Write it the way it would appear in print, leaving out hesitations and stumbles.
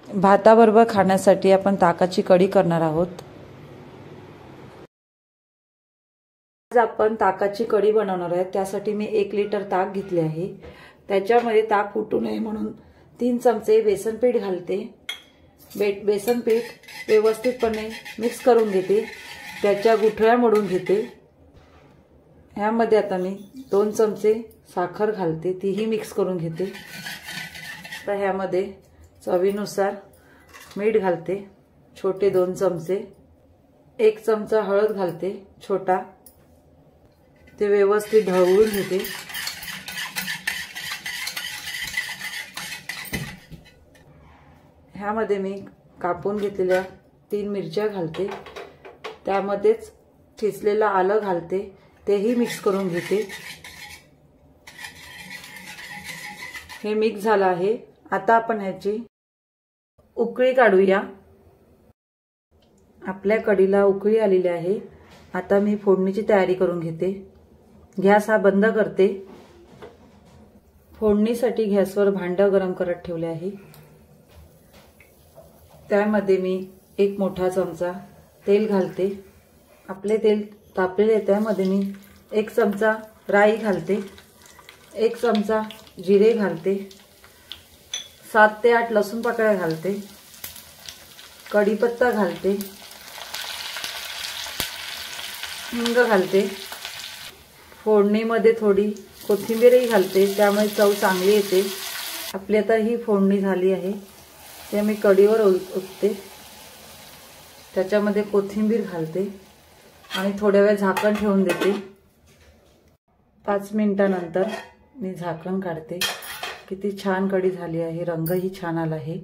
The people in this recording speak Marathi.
भाताबरोबर खाण्यासाठी आपण ताकाची कढी करणार आहोत। आज आपण ताकाची कढी बनवणार आहे। त्यासाठी मी 1 लिटर ताक घेतले आहे। त्याच्यामध्ये ताक फुटू नये म्हणून 3 चमचे बेसन पीठ घालते। बेसन पीठ व्यवस्थितपणे मिक्स करून घेते। त्याच्या गुठळ्या मोडून घेते। ह्यामध्ये आता मी 2 चमचे साखर घालते, तीही मिक्स करून घेते। तर ह्यामध्ये चवीनुसार मीठ घालते, छोटे 2 चमचे। 1 चमचा हळद घालते, छोटा। ते व्यवस्थित ढवळून घेते। ह्यामध्ये मी कापून घेतलेल्या 3 मिरच्या घालते। त्यामध्येच ठेचलेलं आलं घालते, तेही मिक्स करून घेते। हे मिक्स झालं आहे। आता आपण ह्याची उकळी काढूया। आपल्या कढीला उकळी आलेली आहे। आता मी फोडणीची तयारी करून घेते। गॅस हा बंद करते। फोडणीसाठी गॅसवर भांडं गरम करत ठेवले आहे। त्यामध्ये मी 1 मोठा चमचा तेल घालते। आपले तेल तापलेले, त्यामध्ये मी 1 चमचा राई घालते, 1 चमचा जिरे घालते, 7 ते 8 लसूण पाकळ्या घालते, कढीपत्ता घालते, हिंग घालते। फोडणीमध्ये थोडी कोथिंबीरही घालते, त्यामुळे चव चांगली येते। आपली आता ही फोडणी झाली आहे। ते मी कढीवर ओतते, त्याच्यामध्ये कोथिंबीर घालते आणि थोड्या वेळ झाकण ठेवून देते। 5 मिनिटांनंतर मी झाकण काढते। किती छान कढी झाली आहे, रंगही छान आला आहे।